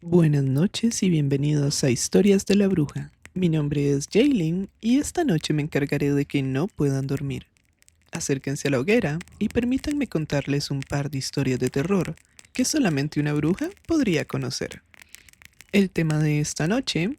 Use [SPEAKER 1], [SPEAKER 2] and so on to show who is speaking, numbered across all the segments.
[SPEAKER 1] Buenas noches y bienvenidos a Historias de la Bruja. Mi nombre es Jaylin y esta noche me encargaré de que no puedan dormir. Acérquense a la hoguera y permítanme contarles un par de historias de terror que solamente una bruja podría conocer. El tema de esta noche: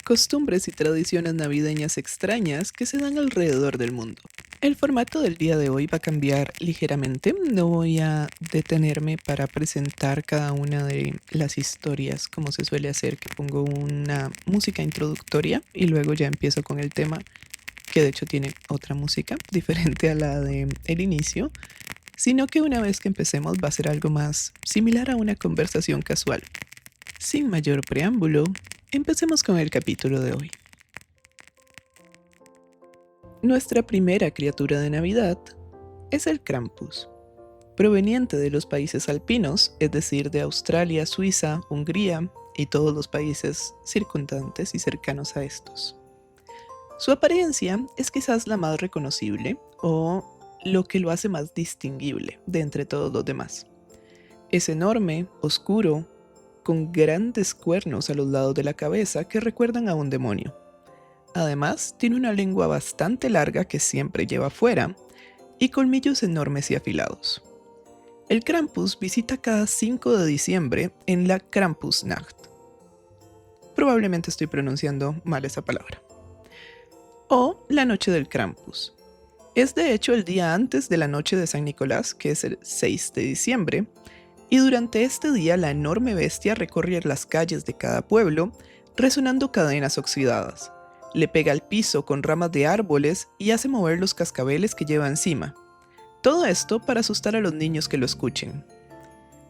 [SPEAKER 1] costumbres y tradiciones navideñas extrañas que se dan alrededor del mundo. El formato del día de hoy va a cambiar ligeramente. No voy a detenerme para presentar cada una de las historias como se suele hacer, que pongo una música introductoria y luego ya empiezo con el tema, que de hecho tiene otra música diferente a la de el inicio, sino que una vez que empecemos va a ser algo más similar a una conversación casual. Sin mayor preámbulo, empecemos con el capítulo de hoy. Nuestra primera criatura de Navidad es el Krampus, proveniente de los países alpinos, es decir, de Australia, Suiza, Hungría y todos los países circundantes y cercanos a estos. Su apariencia es quizás la más reconocible o lo que lo hace más distinguible de entre todos los demás. Es enorme, oscuro, con grandes cuernos a los lados de la cabeza que recuerdan a un demonio. Además, tiene una lengua bastante larga que siempre lleva afuera y colmillos enormes y afilados. El Krampus visita cada 5 de diciembre en la Krampusnacht. Probablemente estoy pronunciando mal esa palabra. O la noche del Krampus. Es de hecho el día antes de la noche de San Nicolás, que es el 6 de diciembre, y durante este día la enorme bestia recorre las calles de cada pueblo, resonando cadenas oxidadas. Le pega al piso con ramas de árboles y hace mover los cascabeles que lleva encima. Todo esto para asustar a los niños que lo escuchen.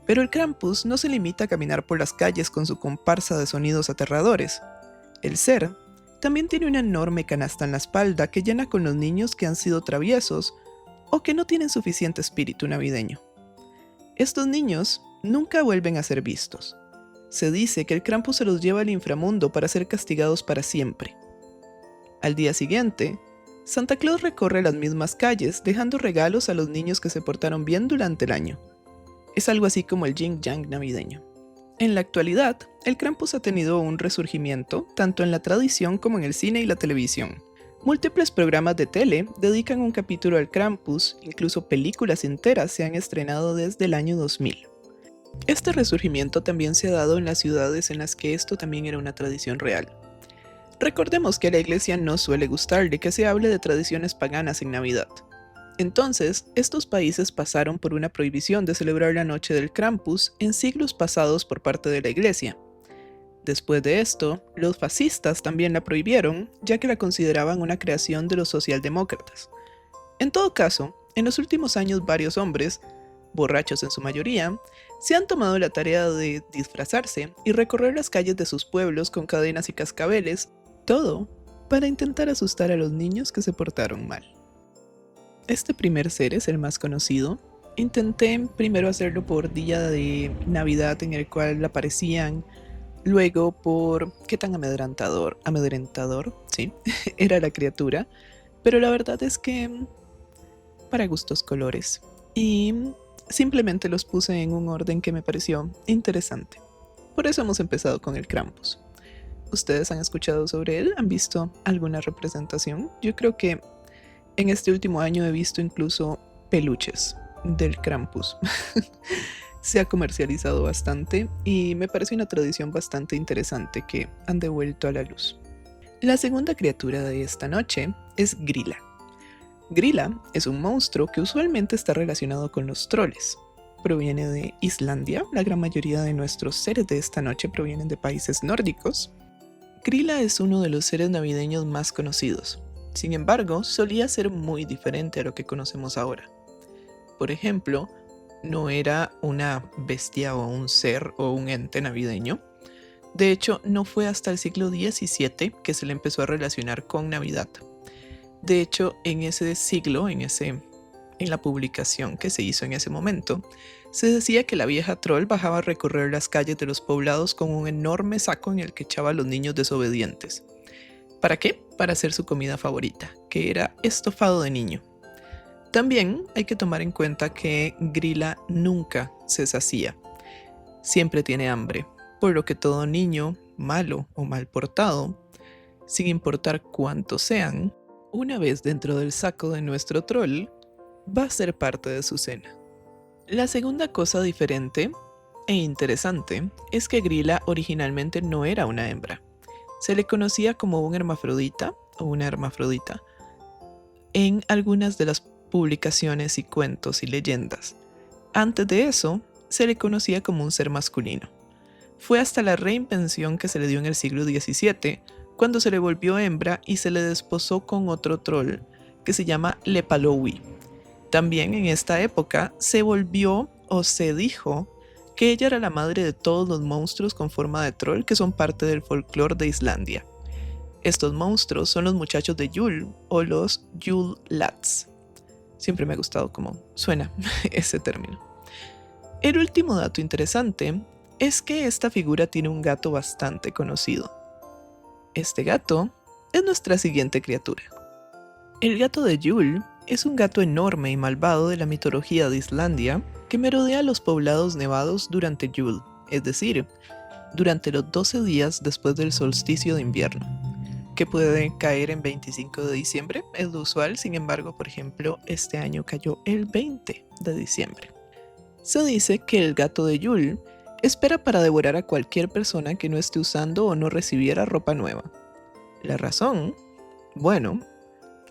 [SPEAKER 1] Pero el Krampus no se limita a caminar por las calles con su comparsa de sonidos aterradores. El ser también tiene una enorme canasta en la espalda que llena con los niños que han sido traviesos o que no tienen suficiente espíritu navideño. Estos niños nunca vuelven a ser vistos. Se dice que el Krampus se los lleva al inframundo para ser castigados para siempre. Al día siguiente, Santa Claus recorre las mismas calles dejando regalos a los niños que se portaron bien durante el año. Es algo así como el yin yang navideño. En la actualidad, el Krampus ha tenido un resurgimiento tanto en la tradición como en el cine y la televisión. Múltiples programas de tele dedican un capítulo al Krampus, incluso películas enteras se han estrenado desde el año 2000. Este resurgimiento también se ha dado en las ciudades en las que esto también era una tradición real. Recordemos que a la iglesia no suele gustarle que se hable de tradiciones paganas en Navidad. Entonces, estos países pasaron por una prohibición de celebrar la noche del Krampus en siglos pasados por parte de la iglesia. Después de esto, los fascistas también la prohibieron, ya que la consideraban una creación de los socialdemócratas. En todo caso, en los últimos años varios hombres, borrachos en su mayoría, se han tomado la tarea de disfrazarse y recorrer las calles de sus pueblos con cadenas y cascabeles, todo para intentar asustar a los niños que se portaron mal. Este primer ser es el más conocido. Intenté primero hacerlo por día de Navidad en el cual aparecían, luego por qué tan amedrentador, sí, era la criatura, pero la verdad es que para gustos colores. Y simplemente los puse en un orden que me pareció interesante. Por eso hemos empezado con el Krampus. ¿Ustedes han escuchado sobre él? ¿Han visto alguna representación? Yo creo que en este último año he visto incluso peluches del Krampus. Se ha comercializado bastante y me parece una tradición bastante interesante que han devuelto a la luz. La segunda criatura de esta noche es Grilla. Grilla es un monstruo que usualmente está relacionado con los troles. Proviene de Islandia, la gran mayoría de nuestros seres de esta noche provienen de países nórdicos. Grilla es uno de los seres navideños más conocidos. Sin embargo, solía ser muy diferente a lo que conocemos ahora. Por ejemplo, no era una bestia o un ser o un ente navideño. De hecho, no fue hasta el siglo XVII que se le empezó a relacionar con Navidad. De hecho, en ese siglo, en la publicación que se hizo en ese momento, se decía que la vieja troll bajaba a recorrer las calles de los poblados con un enorme saco en el que echaba a los niños desobedientes. ¿Para qué? Para hacer su comida favorita, que era estofado de niño. También hay que tomar en cuenta que Grilla nunca se sacía. Siempre tiene hambre. por lo que todo niño, malo o mal portado, sin importar cuántos sean, una vez dentro del saco de nuestro troll, va a ser parte de su cena. La segunda cosa diferente e interesante es que Grilla originalmente no era una hembra. Se le conocía como un hermafrodita o una hermafrodita en algunas de las publicaciones y cuentos y leyendas. Antes de eso, se le conocía como un ser masculino. Fue hasta la reinvención que se le dio en el siglo XVII, cuando se le volvió hembra y se le desposó con otro troll que se llama Lepalowi. También en esta época se volvió o se dijo que ella era la madre de todos los monstruos con forma de troll que son parte del folclore de Islandia. Estos monstruos son los muchachos de Yule o los Yule Lads. Siempre me ha gustado cómo suena ese término. El último dato interesante es que esta figura tiene un gato bastante conocido. Este gato es nuestra siguiente criatura. El gato de Yule es un gato enorme y malvado de la mitología de Islandia que merodea los poblados nevados durante Yule, es decir, durante los 12 días después del solsticio de invierno, que puede caer en 25 de diciembre, es lo usual. Sin embargo, por ejemplo, este año cayó el 20 de diciembre. Se dice que el gato de Yule espera para devorar a cualquier persona que no esté usando o no recibiera ropa nueva. ¿La razón? Bueno,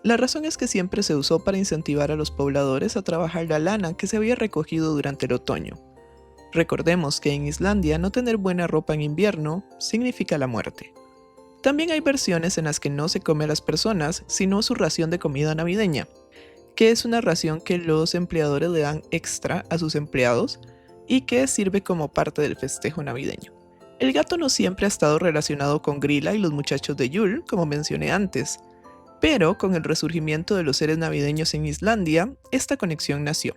[SPEAKER 1] la razón es que siempre se usó para incentivar a los pobladores a trabajar la lana que se había recogido durante el otoño. Recordemos que en Islandia no tener buena ropa en invierno significa la muerte. También hay versiones en las que no se come a las personas, sino su ración de comida navideña, que es una ración que los empleadores le dan extra a sus empleados y que sirve como parte del festejo navideño. El gato no siempre ha estado relacionado con Grilla y los muchachos de Yule, como mencioné antes, pero con el resurgimiento de los seres navideños en Islandia, esta conexión nació.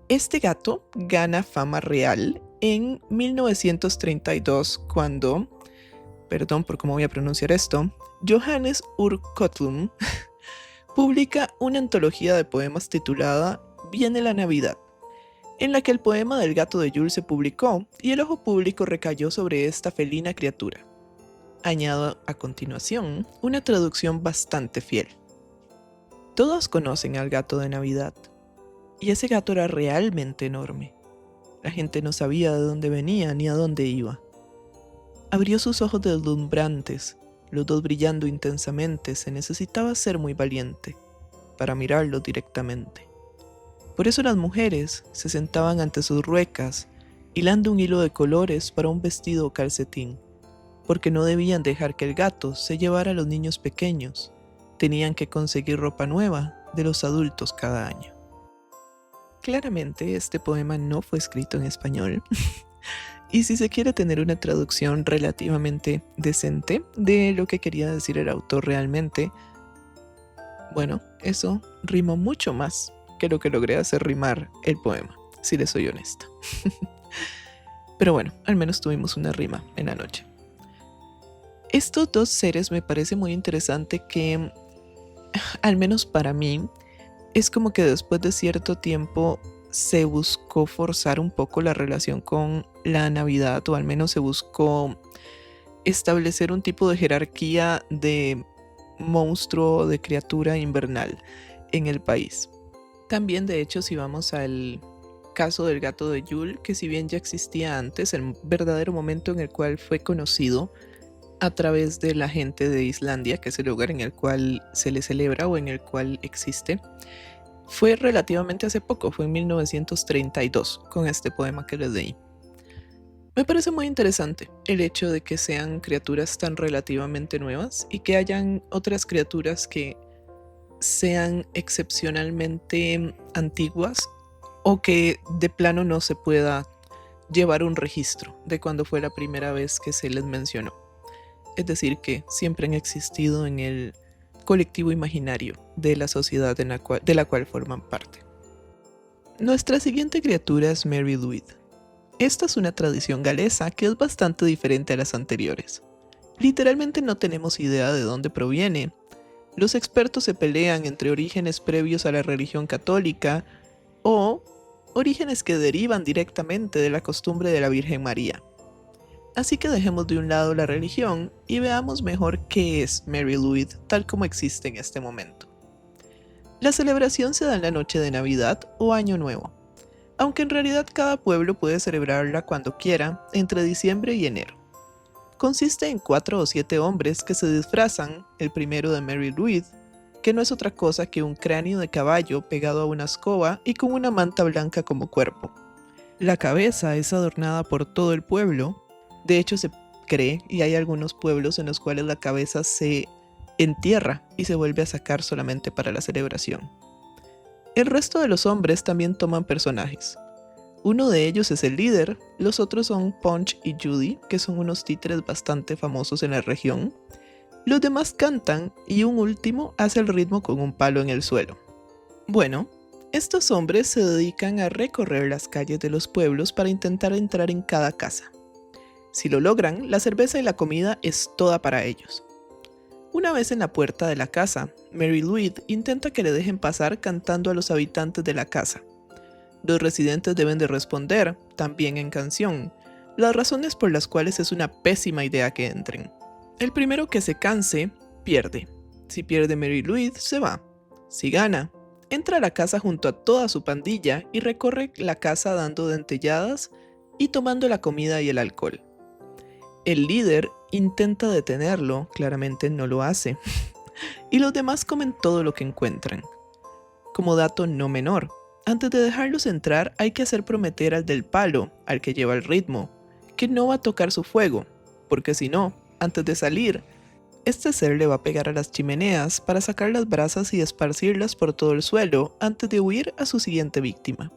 [SPEAKER 1] Este gato gana fama real en 1932 cuando, perdón por cómo voy a pronunciar esto, Johannes Ur Kotlum publica una antología de poemas titulada Viene la Navidad, en la que el poema del gato de Yule se publicó y el ojo público recayó sobre esta felina criatura. Añado a continuación una traducción bastante fiel. Todos conocen al gato de Navidad, y ese gato era realmente enorme. La gente no sabía de dónde venía ni a dónde iba. Abrió sus ojos deslumbrantes, los dos brillando intensamente. Se necesitaba ser muy valiente para mirarlos directamente. Por eso las mujeres se sentaban ante sus ruecas, hilando un hilo de colores para un vestido o calcetín, porque no debían dejar que el gato se llevara a los niños pequeños. Tenían que conseguir ropa nueva de los adultos cada año. Claramente este poema no fue escrito en español. Y si se quiere tener una traducción relativamente decente de lo que quería decir el autor realmente, bueno, eso rimó mucho más que lo que logré hacer rimar el poema, si les soy honesta. Pero bueno, al menos tuvimos una rima en la noche. Estos dos seres me parece muy interesante que, al menos para mí, es como que después de cierto tiempo se buscó forzar un poco la relación con la Navidad, o al menos se buscó establecer un tipo de jerarquía de monstruo, de criatura invernal en el país. También, de hecho, si vamos al caso del gato de Yule, que si bien ya existía antes, el verdadero momento en el cual fue conocido a través de la gente de Islandia, que es el lugar en el cual se le celebra o en el cual existe, fue relativamente hace poco, fue en 1932, con este poema que les leí. Me parece muy interesante el hecho de que sean criaturas tan relativamente nuevas y que hayan otras criaturas que sean excepcionalmente antiguas o que de plano no se pueda llevar un registro de cuándo fue la primera vez que se les mencionó. Es decir, que siempre han existido en el colectivo imaginario de la sociedad de la cual forman parte. Nuestra siguiente criatura es Mary Lwyd. Esta es una tradición galesa que es bastante diferente a las anteriores. Literalmente no tenemos idea de dónde proviene. Los expertos se pelean entre orígenes previos a la religión católica o orígenes que derivan directamente de la costumbre de la Virgen María. Así que dejemos de un lado la religión y veamos mejor qué es Mary Louise tal como existe en este momento. La celebración se da en la noche de Navidad o Año Nuevo, aunque en realidad cada pueblo puede celebrarla cuando quiera entre diciembre y enero. Consiste en 4 o 7 hombres que se disfrazan, el primero de Mary Louise, que no es otra cosa que un cráneo de caballo pegado a una escoba y con una manta blanca como cuerpo. La cabeza es adornada por todo el pueblo. De hecho, se cree, y hay algunos pueblos en los cuales la cabeza se entierra y se vuelve a sacar solamente para la celebración. El resto de los hombres también toman personajes. Uno de ellos es el líder, los otros son Punch y Judy, que son unos títeres bastante famosos en la región. Los demás cantan y un último hace el ritmo con un palo en el suelo. Bueno, estos hombres se dedican a recorrer las calles de los pueblos para intentar entrar en cada casa. Si lo logran, la cerveza y la comida es toda para ellos. Una vez en la puerta de la casa, Mary Louise intenta que le dejen pasar cantando a los habitantes de la casa. Los residentes deben de responder, también en canción, las razones por las cuales es una pésima idea que entren. El primero que se canse, pierde. Si pierde Mary Louise, se va. Si gana, entra a la casa junto a toda su pandilla y recorre la casa dando dentelladas y tomando la comida y el alcohol. El líder intenta detenerlo, claramente no lo hace, y los demás comen todo lo que encuentran. Como dato no menor, antes de dejarlos entrar hay que hacer prometer al del palo, al que lleva el ritmo, que no va a tocar su fuego, porque si no, antes de salir, este ser le va a pegar a las chimeneas para sacar las brasas y esparcirlas por todo el suelo antes de huir a su siguiente víctima.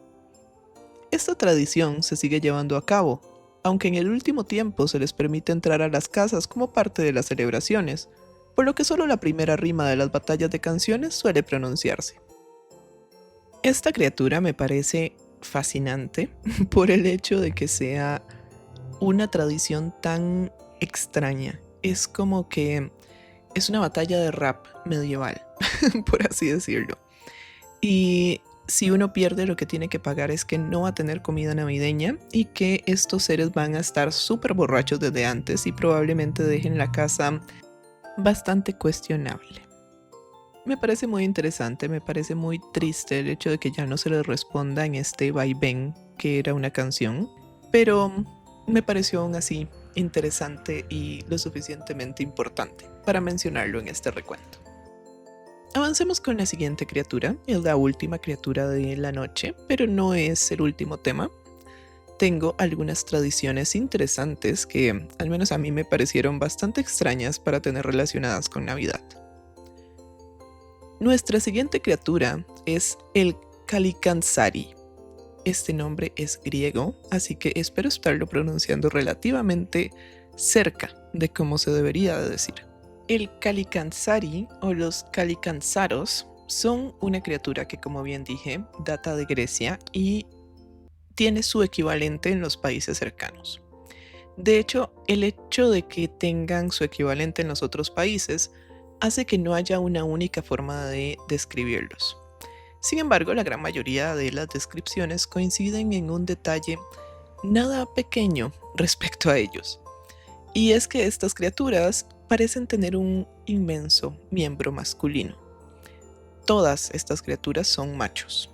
[SPEAKER 1] Esta tradición se sigue llevando a cabo, aunque en el último tiempo se les permite entrar a las casas como parte de las celebraciones, por lo que solo la primera rima de las batallas de canciones suele pronunciarse. Esta criatura me parece fascinante por el hecho de que sea una tradición tan extraña. Es como que es una batalla de rap medieval, por así decirlo. Y si uno pierde, lo que tiene que pagar es que no va a tener comida navideña y que estos seres van a estar súper borrachos desde antes y probablemente dejen la casa bastante cuestionable. Me parece muy interesante, me parece muy triste el hecho de que ya no se les responda en este vaivén que era una canción, pero me pareció aún así interesante y lo suficientemente importante para mencionarlo en este recuento. Avancemos con la siguiente criatura, es la última criatura de la noche, pero no es el último tema. Tengo algunas tradiciones interesantes que al menos a mí me parecieron bastante extrañas para tener relacionadas con Navidad. Nuestra siguiente criatura es el Kalikantzari. Este nombre es griego, así que espero estarlo pronunciando relativamente cerca de cómo se debería de decir. El Kalikantzari o los Kalikantzaros son una criatura que, como bien dije, data de Grecia y tiene su equivalente en los países cercanos. De hecho, el hecho de que tengan su equivalente en los otros países hace que no haya una única forma de describirlos. Sin embargo, la gran mayoría de las descripciones coinciden en un detalle nada pequeño respecto a ellos. Y es que estas criaturas parecen tener un inmenso miembro masculino. Todas estas criaturas son machos.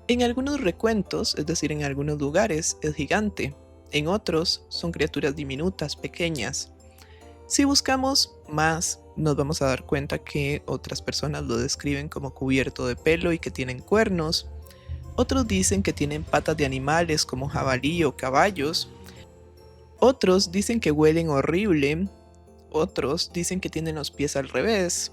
[SPEAKER 1] En algunos recuentos, es decir, en algunos lugares, es gigante. En otros, son criaturas diminutas, pequeñas. Si buscamos más, nos vamos a dar cuenta que otras personas lo describen como cubierto de pelo y que tienen cuernos. Otros dicen que tienen patas de animales como jabalí o caballos. Otros dicen que huelen horrible. Otros dicen que tienen los pies al revés.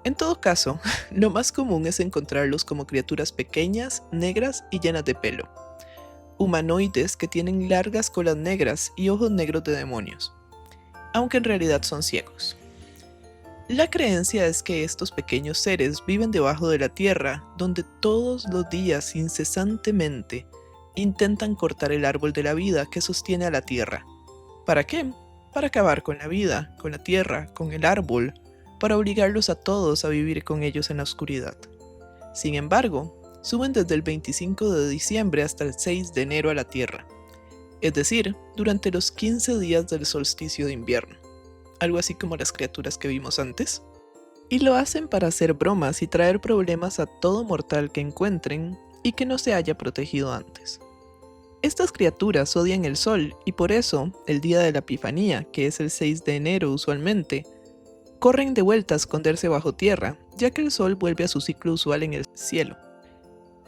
[SPEAKER 1] En todo caso, lo más común es encontrarlos como criaturas pequeñas, negras y llenas de pelo. Humanoides que tienen largas colas negras y ojos negros de demonios, aunque en realidad son ciegos. La creencia es que estos pequeños seres viven debajo de la tierra, donde todos los días incesantemente intentan cortar el árbol de la vida que sostiene a la tierra. ¿Para qué? Para acabar con la vida, con la tierra, con el árbol, para obligarlos a todos a vivir con ellos en la oscuridad. Sin embargo, suben desde el 25 de diciembre hasta el 6 de enero a la tierra. es decir, durante los 15 días del solsticio de invierno, algo así como las criaturas que vimos antes. Y lo hacen para hacer bromas y traer problemas a todo mortal que encuentren y que no se haya protegido antes. Estas criaturas odian el sol y por eso, el día de la Epifanía, que es el 6 de enero usualmente, corren de vuelta a esconderse bajo tierra, ya que el sol vuelve a su ciclo usual en el cielo.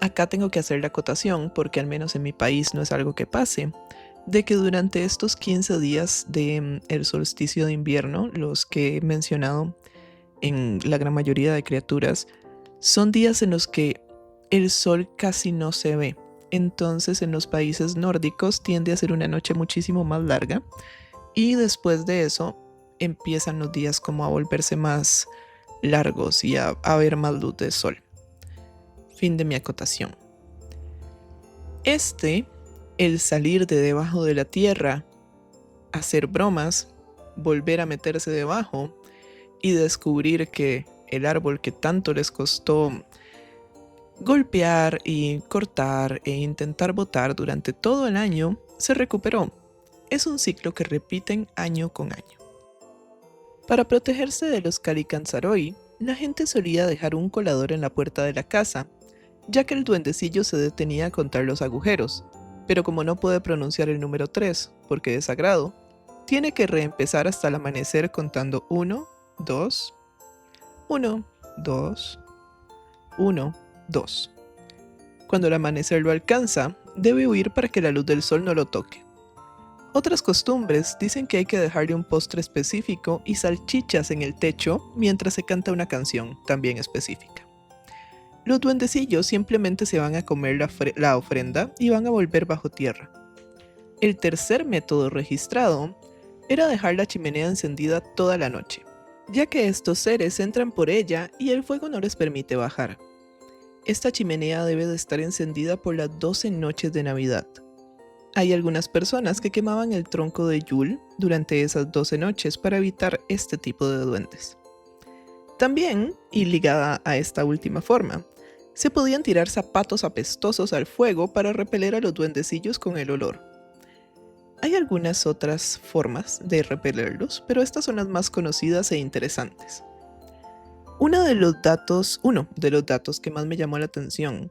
[SPEAKER 1] Acá tengo que hacer la acotación, porque al menos en mi país no es algo que pase, de que durante estos 15 días del solsticio de invierno, los que he mencionado en la gran mayoría de criaturas, son días en los que el sol casi no se ve. Entonces en los países nórdicos tiende a ser una noche muchísimo más larga y después de eso empiezan los días como a volverse más largos y a ver más luz de sol. Fin de mi acotación. El salir de debajo de la tierra, hacer bromas, volver a meterse debajo y descubrir que el árbol que tanto les costó golpear y cortar e intentar botar durante todo el año se recuperó. Es un ciclo que repiten año con año. Para protegerse de los Kalikantzaroi, la gente solía dejar un colador en la puerta de la casa, ya que el duendecillo se detenía a contar los agujeros, pero como no puede pronunciar el número 3 porque es sagrado, tiene que reempezar hasta el amanecer contando 1, 2, 1, 2, 1, 2. Cuando el amanecer lo alcanza, debe huir para que la luz del sol no lo toque. Otras costumbres dicen que hay que dejarle un postre específico y salchichas en el techo mientras se canta una canción también específica. Los duendecillos simplemente se van a comer la ofrenda y van a volver bajo tierra. El tercer método registrado era dejar la chimenea encendida toda la noche, ya que estos seres entran por ella y el fuego no les permite bajar. Esta chimenea debe de estar encendida por las 12 noches de Navidad. Hay algunas personas que quemaban el tronco de Yule durante esas 12 noches para evitar este tipo de duendes. También, y ligada a esta última forma, se podían tirar zapatos apestosos al fuego para repeler a los duendecillos con el olor. Hay algunas otras formas de repelerlos, pero estas son las más conocidas e interesantes. Uno de los datos que más me llamó la atención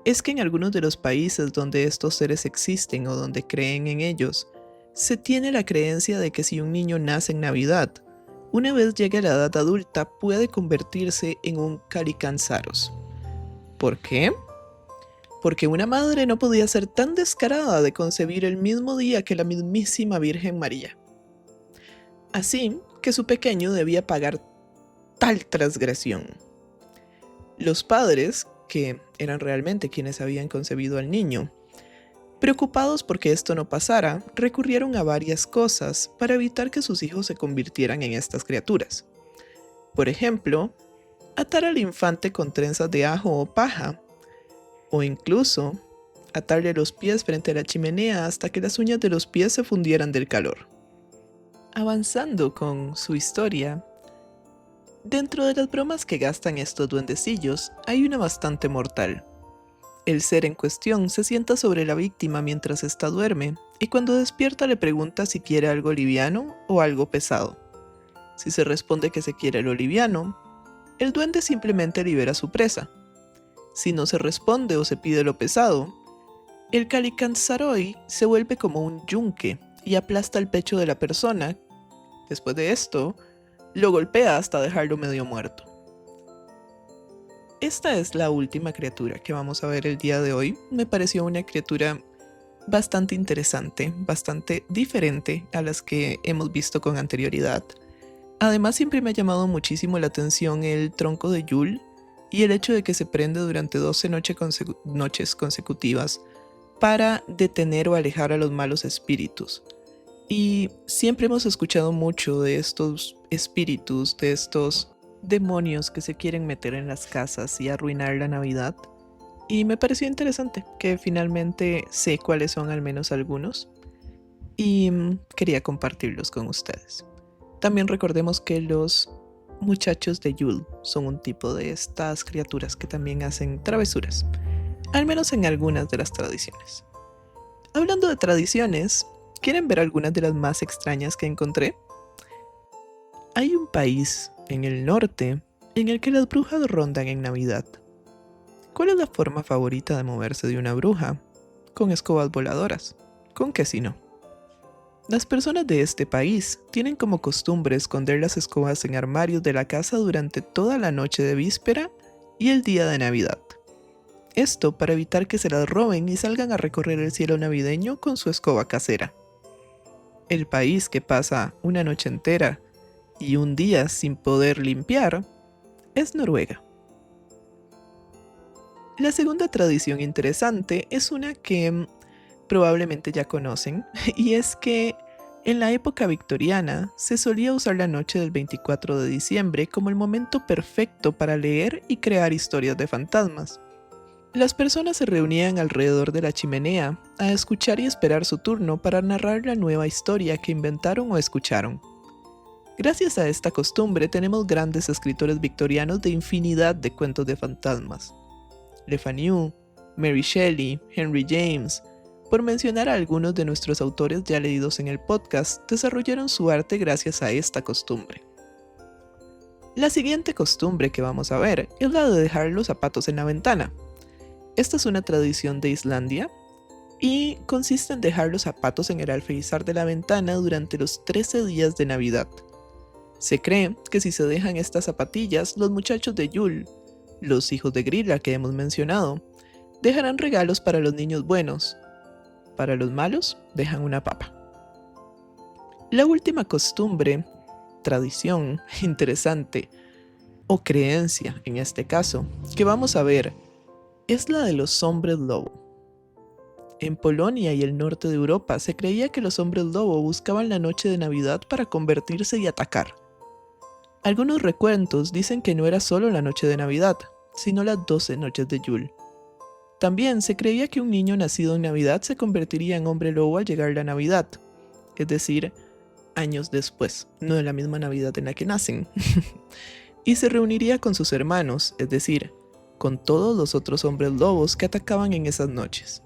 [SPEAKER 1] es que en algunos de los países donde estos seres existen o donde creen en ellos, se tiene la creencia de que si un niño nace en Navidad, una vez llegue a la edad adulta puede convertirse en un Kalikanzaros. ¿Por qué? Porque una madre no podía ser tan descarada de concebir el mismo día que la mismísima Virgen María. Así que su pequeño debía pagar tal transgresión. Los padres, que eran realmente quienes habían concebido al niño, preocupados porque esto no pasara, recurrieron a varias cosas para evitar que sus hijos se convirtieran en estas criaturas. Por ejemplo, atar al infante con trenzas de ajo o paja, o incluso atarle los pies frente a la chimenea hasta que las uñas de los pies se fundieran del calor. Avanzando con su historia, dentro de las bromas que gastan estos duendecillos hay una bastante mortal. El ser en cuestión se sienta sobre la víctima mientras ésta duerme y cuando despierta le pregunta si quiere algo liviano o algo pesado. Si se responde que se quiere lo liviano, el duende simplemente libera a su presa. Si no se responde o se pide lo pesado, el Kalikantzaroi se vuelve como un yunque y aplasta el pecho de la persona. Después de esto, lo golpea hasta dejarlo medio muerto. Esta es la última criatura que vamos a ver el día de hoy. Me pareció una criatura bastante interesante, bastante diferente a las que hemos visto con anterioridad. Además, siempre me ha llamado muchísimo la atención el tronco de Yule y el hecho de que se prende durante 12 noches consecutivas para detener o alejar a los malos espíritus. Y siempre hemos escuchado mucho de estos espíritus, de estos demonios que se quieren meter en las casas y arruinar la Navidad. Y me pareció interesante que finalmente sé cuáles son al menos algunos y quería compartirlos con ustedes. También recordemos que los muchachos de Yule son un tipo de estas criaturas que también hacen travesuras, al menos en algunas de las tradiciones. Hablando de tradiciones, ¿quieren ver algunas de las más extrañas que encontré? Hay un país en el norte en el que las brujas rondan en Navidad. ¿Cuál es la forma favorita de moverse de una bruja? Con escobas voladoras. ¿Con qué si no? Las personas de este país tienen como costumbre esconder las escobas en armarios de la casa durante toda la noche de víspera y el día de Navidad. Esto para evitar que se las roben y salgan a recorrer el cielo navideño con su escoba casera. El país que pasa una noche entera y un día sin poder limpiar es Noruega. La segunda tradición interesante es una que probablemente ya conocen, y es que en la época victoriana se solía usar la noche del 24 de diciembre como el momento perfecto para leer y crear historias de fantasmas. Las personas se reunían alrededor de la chimenea a escuchar y esperar su turno para narrar la nueva historia que inventaron o escucharon. Gracias a esta costumbre tenemos grandes escritores victorianos de infinidad de cuentos de fantasmas. Le Fanu, Mary Shelley, Henry James, por mencionar a algunos de nuestros autores ya leídos en el podcast, desarrollaron su arte gracias a esta costumbre. La siguiente costumbre que vamos a ver es la de dejar los zapatos en la ventana. Esta es una tradición de Islandia y consiste en dejar los zapatos en el alféizar de la ventana durante los 13 días de Navidad. Se cree que si se dejan estas zapatillas, los muchachos de Yule, los hijos de Grilla que hemos mencionado, dejarán regalos para los niños buenos. Para los malos, dejan una papa. La última costumbre, tradición interesante, o creencia en este caso, que vamos a ver, es la de los hombres lobo. En Polonia y el norte de Europa se creía que los hombres lobo buscaban la noche de Navidad para convertirse y atacar. Algunos recuentos dicen que no era solo la noche de Navidad, sino las 12 noches de Yule. También se creía que un niño nacido en Navidad se convertiría en hombre lobo al llegar la Navidad, es decir, años después, no en la misma Navidad en la que nacen, y se reuniría con sus hermanos, es decir, con todos los otros hombres lobos que atacaban en esas noches.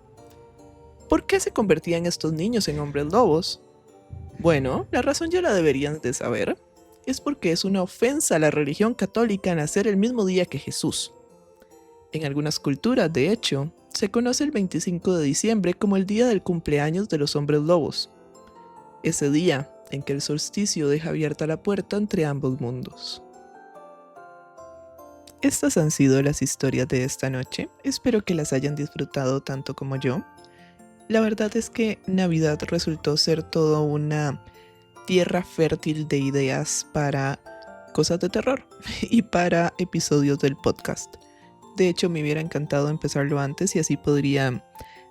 [SPEAKER 1] ¿Por qué se convertían estos niños en hombres lobos? Bueno, la razón ya la deberían de saber. Es porque es una ofensa a la religión católica nacer el mismo día que Jesús. En algunas culturas, de hecho, se conoce el 25 de diciembre como el día del cumpleaños de los hombres lobos. Ese día en que el solsticio deja abierta la puerta entre ambos mundos. Estas han sido las historias de esta noche, espero que las hayan disfrutado tanto como yo. La verdad es que Navidad resultó ser toda una tierra fértil de ideas para cosas de terror y para episodios del podcast. De hecho, me hubiera encantado empezarlo antes y así podría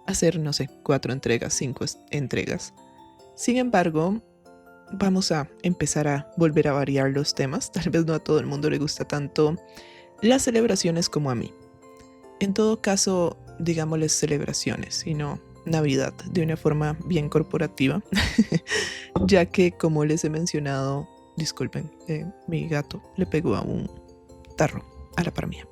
[SPEAKER 1] hacer, 4 entregas, 5 entregas. Sin embargo, vamos a empezar a volver a variar los temas. Tal vez no a todo el mundo le gusta tanto las celebraciones como a mí. En todo caso, digámosles celebraciones y no Navidad de una forma bien corporativa, ya que como les he mencionado, disculpen, mi gato le pegó a un tarro a la par mía.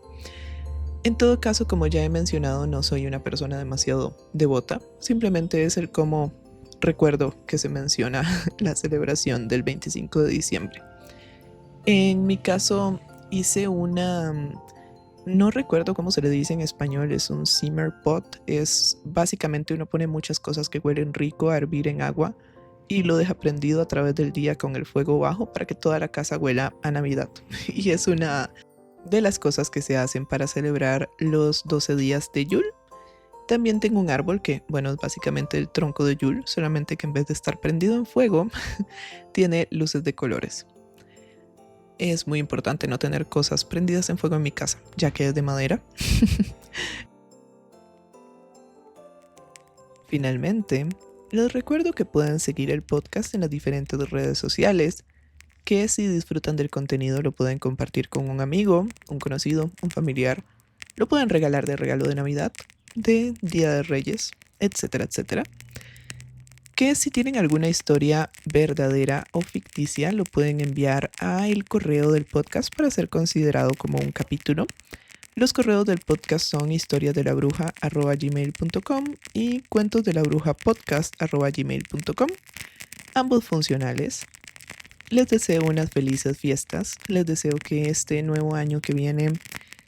[SPEAKER 1] En todo caso, como ya he mencionado, no soy una persona demasiado devota, simplemente es el cómo recuerdo que se menciona la celebración del 25 de diciembre. En mi caso hice no recuerdo cómo se le dice en español, es un simmer pot, es básicamente uno pone muchas cosas que huelen rico a hervir en agua y lo deja prendido a través del día con el fuego bajo para que toda la casa huela a Navidad. Y es una de las cosas que se hacen para celebrar los 12 días de Yule. También tengo un árbol que, bueno, es básicamente el tronco de Yule, solamente que en vez de estar prendido en fuego, tiene luces de colores. Es muy importante no tener cosas prendidas en fuego en mi casa, ya que es de madera. Finalmente, les recuerdo que pueden seguir el podcast en las diferentes redes sociales, que si disfrutan del contenido lo pueden compartir con un amigo, un conocido, un familiar, lo pueden regalar de regalo de Navidad, de Día de Reyes, etcétera, etcétera. Que si tienen alguna historia verdadera o ficticia, lo pueden enviar al correo del podcast para ser considerado como un capítulo. Los correos del podcast son historiadelabruja@gmail.com y cuentosdelabrujapodcast@gmail.com, ambos funcionales. Les deseo unas felices fiestas, les deseo que este nuevo año que viene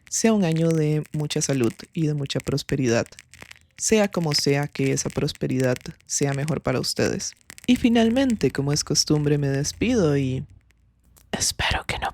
[SPEAKER 1] sea un año de mucha salud y de mucha prosperidad, sea como sea que esa prosperidad sea mejor para ustedes. Y finalmente, como es costumbre, me despido y espero que no